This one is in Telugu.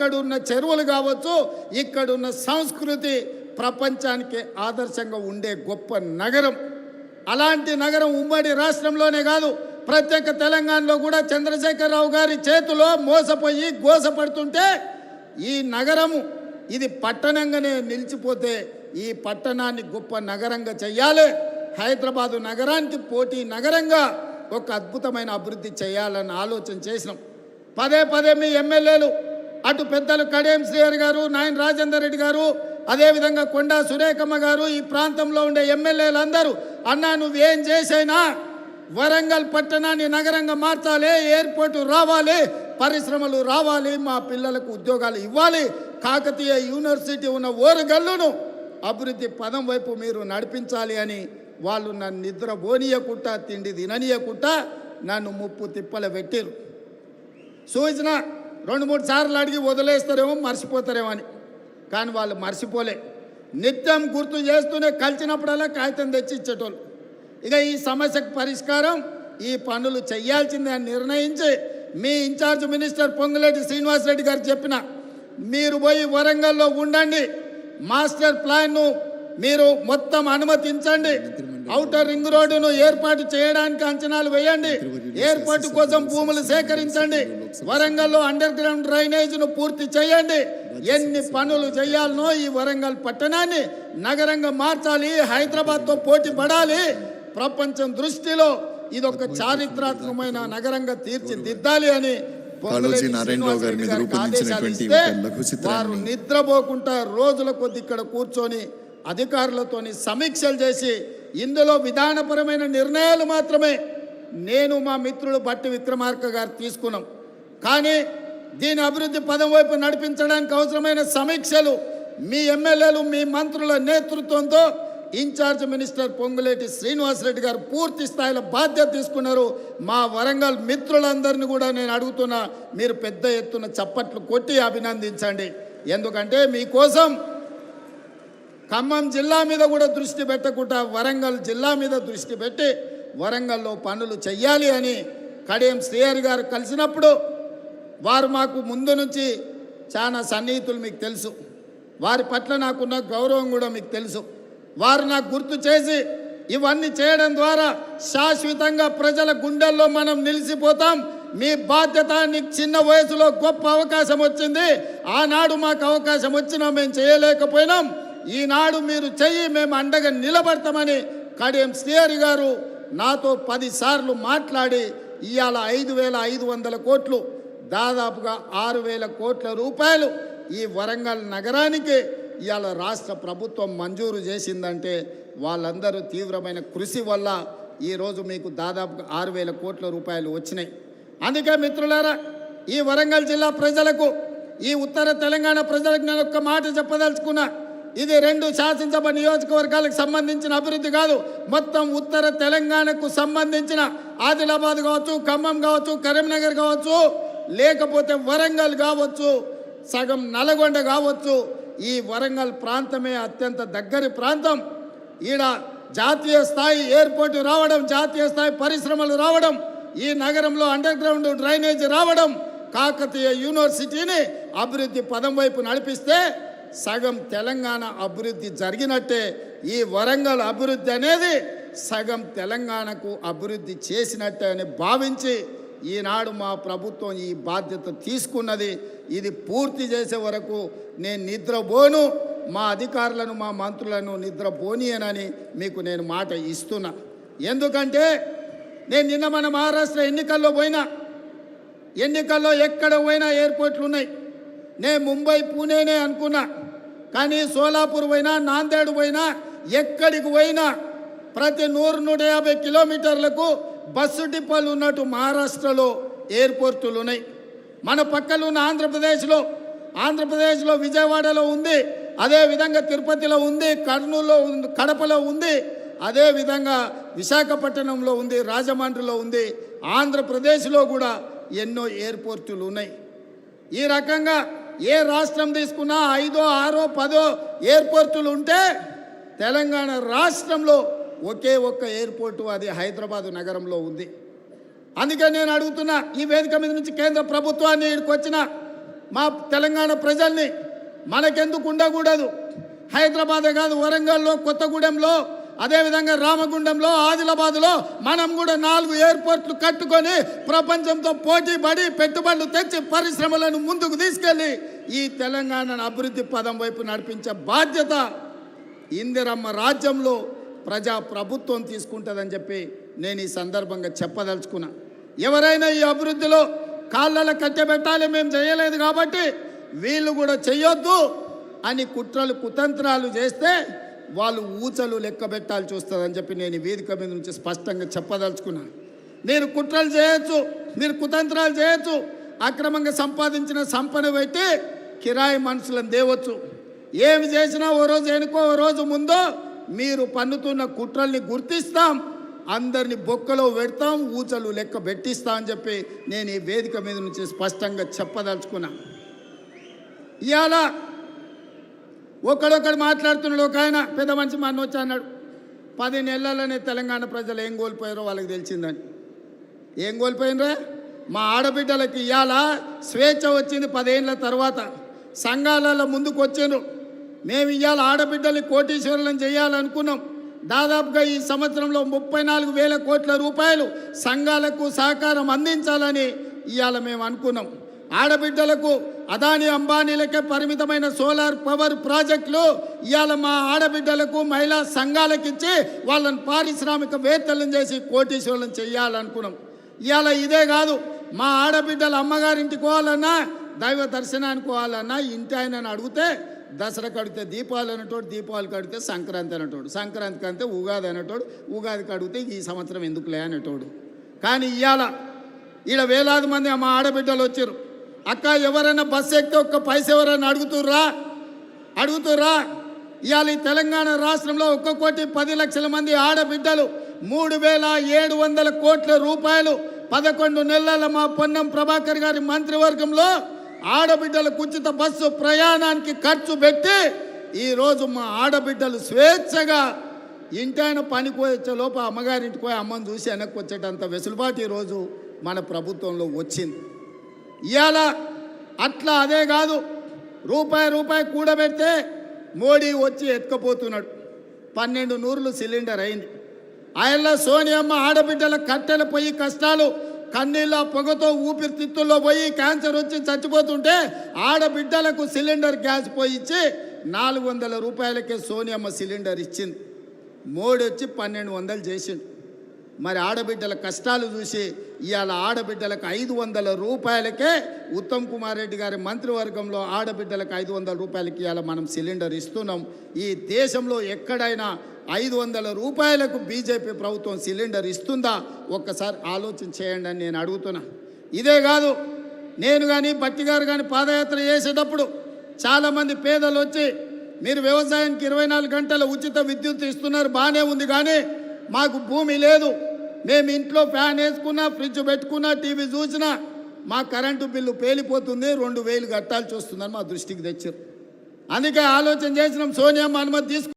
ఇక్కడున్న చెరువులు కావచ్చు, ఇక్కడున్న సంస్కృతి ప్రపంచానికి ఆదర్శంగా ఉండే గొప్ప నగరం. అలాంటి నగరం ఉమ్మడి రాష్ట్రంలోనే కాదు, ప్రత్యేక తెలంగాణలో కూడా చంద్రశేఖరరావు గారి చేతిలో మోసపోయి గోసపడుతుంటే ఈ నగరము ఇది పట్టణంగానే నిలిచిపోతే ఈ పట్టణాన్ని గొప్ప నగరంగా చెయ్యాలి. హైదరాబాదు నగరానికి పోటీ నగరంగా ఒక అద్భుతమైన అభివృద్ధి చేయాలని ఆలోచన చేసినాం. పదే పదే మీ ఎమ్మెల్యేలు అటు పెద్దలు కడియం శ్రీహరి గారు, నాయన రాజేందర్ రెడ్డి గారు, అదేవిధంగా కొండా సురేఖమ్మ గారు, ఈ ప్రాంతంలో ఉండే ఎమ్మెల్యేలందరూ అన్నా నువ్వేం చేసైనా వరంగల్ పట్టణాన్ని నగరంగా మార్చాలి, ఎయిర్పోర్ట్ రావాలి, పరిశ్రమలు రావాలి, మా పిల్లలకు ఉద్యోగాలు ఇవ్వాలి, కాకతీయ యూనివర్సిటీ ఉన్న ఓరుగల్లును అభివృద్ధి పదం వైపు మీరు నడిపించాలి అని వాళ్ళు నన్ను నిద్ర పోనీయకుండా తిండి తిననీయకుండా నన్ను ముప్పు తిప్పలు పెట్టారు. సూచన 2-3 సార్లు అడిగి వదిలేస్తారేమో, మర్చిపోతారేమో అని. కానీ వాళ్ళు మర్చిపోలే, నిత్యం గుర్తు చేస్తూనే కలిసినప్పుడల్లా కాగితం తెచ్చి ఇచ్చేటోళ్ళు. ఇక ఈ సమస్యకు పరిష్కారం ఈ పనులు చేయాల్సిందే అని నిర్ణయించి మీ ఇన్ఛార్జ్ మినిస్టర్ పొంగులేటి శ్రీనివాసరెడ్డి గారు చెప్పిన మీరు పోయి వరంగల్లో ఉండండి, మాస్టర్ ప్లాన్ను మీరు మొత్తం అనుమతించండి, ఔటర్ రింగ్ రోడ్డును ఏర్పాటు చేయడానికి అంచనాలు వేయండి, ఏర్పాటు కోసం భూములు సేకరించండి, వరంగల్లో అండర్ గ్రౌండ్ డ్రైనేజ్ను పూర్తి చేయండి, ఎన్ని పనులు చేయాలనో ఈ వరంగల్ పట్టణాన్ని నగరంగా మార్చాలి, హైదరాబాద్తో పోటీ పడాలి, ప్రపంచం దృష్టిలో ఇదొక చారిత్రాత్మకమైన నగరంగా తీర్చిదిద్దాలి అని వారు నిద్రపోకుండా రోజుల కొద్ది ఇక్కడ కూర్చొని అధికారులతోని సమీక్షలు చేసి ఇందులో విధానపరమైన నిర్ణయాలు మాత్రమే నేను మా మిత్రుడు బట్టి విక్రమార్క గారు తీసుకున్నాం. కానీ దీని అభివృద్ధి పదం వైపు నడిపించడానికి అవసరమైన సమీక్షలు మీ ఎమ్మెల్యేలు మీ మంత్రుల నేతృత్వంతో ఇన్ఛార్జ్ మినిస్టర్ పొంగులేటి శ్రీనివాసరెడ్డి గారు పూర్తి స్థాయిలో బాధ్యత తీసుకున్నారు. మా వరంగల్ మిత్రులందరినీ కూడా నేను అడుగుతున్నా, మీరు పెద్ద ఎత్తున చప్పట్లు కొట్టి అభినందించండి. ఎందుకంటే మీకోసం ఖమ్మం జిల్లా మీద కూడా దృష్టి పెట్టకుండా వరంగల్ జిల్లా మీద దృష్టి పెట్టి వరంగల్లో పనులు చెయ్యాలి అని కడియం శ్రీహరి గారు కలిసినప్పుడు వారు మాకు ముందు నుంచి చాలా సన్నిహితులు, మీకు తెలుసు. వారి పట్ల నాకున్న గౌరవం కూడా మీకు తెలుసు. వారు నాకు గుర్తు చేసి ఇవన్నీ చేయడం ద్వారా శాశ్వతంగా ప్రజల గుండెల్లో మనం నిలిచిపోతాం, మీ బాధ్యత, నీకు చిన్న వయసులో గొప్ప అవకాశం వచ్చింది, ఆనాడు మాకు అవకాశం వచ్చినా మేము చేయలేకపోయినాం, ఈనాడు మీరు చెయ్యి, మేము అండగా నిలబడతామని కడియం శ్రీహరి గారు నాతో 10 సార్లు మాట్లాడి ఇవాళ 5,500 కోట్లు, దాదాపుగా 6,000 కోట్ల రూపాయలు ఈ వరంగల్ నగరానికి ఇవాళ రాష్ట్ర ప్రభుత్వం మంజూరు చేసిందంటే వాళ్ళందరూ తీవ్రమైన కృషి వల్ల ఈరోజు మీకు దాదాపుగా 6,000 కోట్ల రూపాయలు వచ్చినాయి. అందుకే మిత్రులారా, ఈ వరంగల్ జిల్లా ప్రజలకు, ఈ ఉత్తర తెలంగాణ ప్రజలకు నేను ఒక్క మాట చెప్పదలుచుకున్నా. ఇది 2 శాసనసభ నియోజకవర్గాలకు సంబంధించిన అభివృద్ధి కాదు, మొత్తం ఉత్తర తెలంగాణకు సంబంధించిన ఆదిలాబాద్ కావచ్చు, ఖమ్మం కావచ్చు, కరీంనగర్ కావచ్చు, లేకపోతే వరంగల్ కావచ్చు, సగం నల్గొండ కావచ్చు, ఈ వరంగల్ ప్రాంతమే అత్యంత దగ్గరి ప్రాంతం. ఈడ జాతీయ స్థాయి ఎయిర్పోర్ట్ రావడం, జాతీయ స్థాయి పరిశ్రమలు రావడం, ఈ నగరంలో అండర్ గ్రౌండ్ డ్రైనేజ్ రావడం, కాకతీయ యూనివర్సిటీని అభివృద్ధి పదం వైపు నడిపిస్తే సగం తెలంగాణ అభివృద్ధి జరిగినట్టే. ఈ వరంగల్ అభివృద్ధి అనేది సగం తెలంగాణకు అభివృద్ధి చేసినట్టే అని భావించి ఈనాడు మా ప్రభుత్వం ఈ బాధ్యత తీసుకున్నది. ఇది పూర్తి చేసే వరకు నేను నిద్రపోను, మా అధికారులను, మా మంత్రులను నిద్రపోనీయనని మీకు నేను మాట ఇస్తున్నా. ఎందుకంటే నేను నిన్న మన మహారాష్ట్ర ఎన్నికల్లో పోయినా, ఎన్నికల్లో ఎక్కడ పోయినా ఎయిర్పోర్ట్లు ఉన్నాయి. నేను ముంబై, పూణేనే అనుకున్నా, కానీ సోలాపూర్ పోయినా, నాందేడ్ పోయినా, ఎక్కడికి పోయినా ప్రతి 100-150 కిలోమీటర్లకు బస్సు డిపోలు ఉన్నట్టు మహారాష్ట్రలో ఎయిర్పోర్టులు ఉన్నాయి. మన పక్కన ఉన్న ఆంధ్రప్రదేశ్లో విజయవాడలో ఉంది, అదేవిధంగా తిరుపతిలో ఉంది, కర్నూలులో ఉంది, కడపలో ఉంది, అదేవిధంగా విశాఖపట్నంలో ఉంది, రాజమండ్రిలో ఉంది, ఆంధ్రప్రదేశ్లో కూడా ఎన్నో ఎయిర్పోర్టులు ఉన్నాయి. ఈ రకంగా ఏ రాష్ట్రం తీసుకున్నా 5, 6, 10 ఎయిర్పోర్టులు ఉంటే తెలంగాణ రాష్ట్రంలో ఒకే ఒక్క ఎయిర్పోర్టు, అది హైదరాబాద్ నగరంలో ఉంది. అందుకే నేను అడుగుతున్నా, ఈ వేదిక మీద నుంచి కేంద్ర ప్రభుత్వాన్ని ఇక్కడికి వచ్చిన మా తెలంగాణ ప్రజల్ని. మనకెందుకు ఉండకూడదు? హైదరాబాదే కాదు, వరంగల్లో, కొత్తగూడెంలో, అదేవిధంగా రామగుండంలో, ఆదిలాబాద్లో మనం కూడా 4 ఎయిర్పోర్ట్లు కట్టుకొని ప్రపంచంతో పోటీ పడి పెట్టుబడులు తెచ్చి పరిశ్రమలను ముందుకు తీసుకెళ్ళి ఈ తెలంగాణను అభివృద్ధి పదం వైపు నడిపించే బాధ్యత ఇందిరమ్మ రాజ్యంలో ప్రజా ప్రభుత్వం తీసుకుంటుందని చెప్పి నేను ఈ సందర్భంగా చెప్పదలుచుకున్నా. ఎవరైనా ఈ అభివృద్ధిలో కాళ్ళలో కట్టబెట్టాలి, మేము చేయలేదు కాబట్టి వీళ్ళు కూడా చెయ్యొద్దు అని కుట్రలు కుతంత్రాలు చేస్తే వాళ్ళు ఊచలు లెక్క పెట్టాల్సి వస్తుందని చెప్పి నేను ఈ వేదిక మీద నుంచి స్పష్టంగా చెప్పదలుచుకున్నాను. మీరు కుట్రలు చేయొచ్చు, మీరు కుతంత్రాలు చేయొచ్చు, అక్రమంగా సంపాదించిన సంపద పెట్టి కిరాయి మనుషులను దేవచ్చు. ఏమి చేసినా ఓ రోజు వెనుకో ఓ రోజు ముందో మీరు పన్నుతున్న కుట్రల్ని గుర్తిస్తాం, అందరిని బొక్కలో పెడతాం, ఊచలు లెక్క పెట్టిస్తాం అని చెప్పి నేను ఈ వేదిక మీద నుంచి స్పష్టంగా చెప్పదలుచుకున్నా. ఇవాళ ఒకడొకడు మాట్లాడుతున్నాడు. ఒక ఆయన పెద్ద మనిషి మన వచ్చి అన్నాడు, 10 నెలలనే తెలంగాణ ప్రజలు ఏం కోల్పోయారో వాళ్ళకి తెలిసిందని. ఏం కోల్పోయినరా? మా ఆడబిడ్డలకి ఇవాళ స్వేచ్ఛ వచ్చింది 10 ఏళ్ళ తర్వాత. సంఘాలలో ముందుకు వచ్చిండ్రు. మేము ఇవాళ ఆడబిడ్డల్ని కోటీశ్వరులను చేయాలనుకున్నాం. దాదాపుగా ఈ సంవత్సరంలో 34,000 కోట్ల రూపాయలు సంఘాలకు సహకారం అందించాలని ఇవాళ మేము అనుకున్నాం. ఆడబిడ్డలకు అదాని అంబానీలకే పరిమితమైన సోలార్ పవర్ ప్రాజెక్టులు ఇవాళ మా ఆడబిడ్డలకు మహిళా సంఘాలకు ఇచ్చి వాళ్ళని పారిశ్రామికవేత్తలను చేసి కోటీశ్వరులను చేయాలనుకున్నాం. ఇవాళ ఇదే కాదు, మా ఆడబిడ్డల అమ్మగారింటికి పోవాలన్నా, దైవ దర్శనానికి పోవాలన్నా ఇంటి ఆయనని అడిగితే దసరాకి అడిగితే దీపావళి అనేటోడు, దీపావళికి అడిగితే సంక్రాంతి అనేటోడు, సంక్రాంతికి అంటే ఉగాది అనేటోడు, ఉగాదికి అడిగితే ఈ సంవత్సరం ఎందుకులే అనేటోడు. కానీ ఇవాళ ఈడ వేలాది మంది మా ఆడబిడ్డలు వచ్చారు. అక్క ఎవరైనా బస్సు ఎక్కితే ఒక్క పైస ఎవరైనా అడుగుతుర్రా? ఇవాళ ఈ తెలంగాణ రాష్ట్రంలో 1,10,00,000 మంది ఆడబిడ్డలు 3,700 కోట్ల రూపాయలు 11 నెలల మా పొన్నం ప్రభాకర్ గారి మంత్రివర్గంలో ఆడబిడ్డలకు ఉచిత బస్సు ప్రయాణానికి ఖర్చు పెట్టి ఈరోజు మా ఆడబిడ్డలు స్వేచ్ఛగా ఇంటైన పనికి వచ్చే లోప అమ్మగారింటికి పోయి అమ్మని చూసి వెనక్కి వచ్చేటంత వెసులుబాటు ఈరోజు మన ప్రభుత్వంలో వచ్చింది. ఇవాళ అట్లా అదే కాదు, రూపాయి కూడబెడితే మోడీ వచ్చి ఎత్తుకపోతున్నాడు. 12 నూరులు సిలిండర్ అయింది. ఆయనలో సోనియమ్మ ఆడబిడ్డల కట్టెల పొయ్యి కష్టాలు, కన్నీళ్ళ పొగతో ఊపిరితిత్తుల్లో పోయి క్యాన్సర్ వచ్చి చచ్చిపోతుంటే ఆడబిడ్డలకు సిలిండర్ గ్యాస్ పోయి ఇచ్చి 400 రూపాయలకే సోనియమ్మ సిలిండర్ ఇచ్చింది. మోడీ వచ్చి 1200 చేసిండు. మరి ఆడబిడ్డల కష్టాలు చూసి ఇవాళ ఆడబిడ్డలకు 500 రూపాయలకే ఉత్తమ్ కుమార్ రెడ్డి గారి మంత్రివర్గంలో ఆడబిడ్డలకు 500 రూపాయలకి ఇవాళ మనం సిలిండర్ ఇస్తున్నాం. ఈ దేశంలో ఎక్కడైనా 500 రూపాయలకు బీజేపీ ప్రభుత్వం సిలిండర్ ఇస్తుందా? ఒక్కసారి ఆలోచన చేయండి అని నేను అడుగుతున్నా. ఇదే కాదు, నేను కానీ బట్టి గారు కానీ పాదయాత్ర చేసేటప్పుడు చాలామంది పేదలు వచ్చి మీరు వ్యవసాయానికి 24 గంటల ఉచిత విద్యుత్ ఇస్తున్నారు, బాగానే ఉంది, కానీ మాకు భూమి లేదు, మేము ఇంట్లో ఫ్యాన్ వేసుకున్నా, ఫ్రిడ్జ్ పెట్టుకున్నా, టీవీ చూసినా మా కరెంటు బిల్లు పేలిపోతుంది, 2,000 కట్టాల్సి వస్తుందని మా దృష్టికి తెచ్చారు. అందుకే ఆలోచన చేసినాం, సోనియమ్మ అనుమతి తీసుకు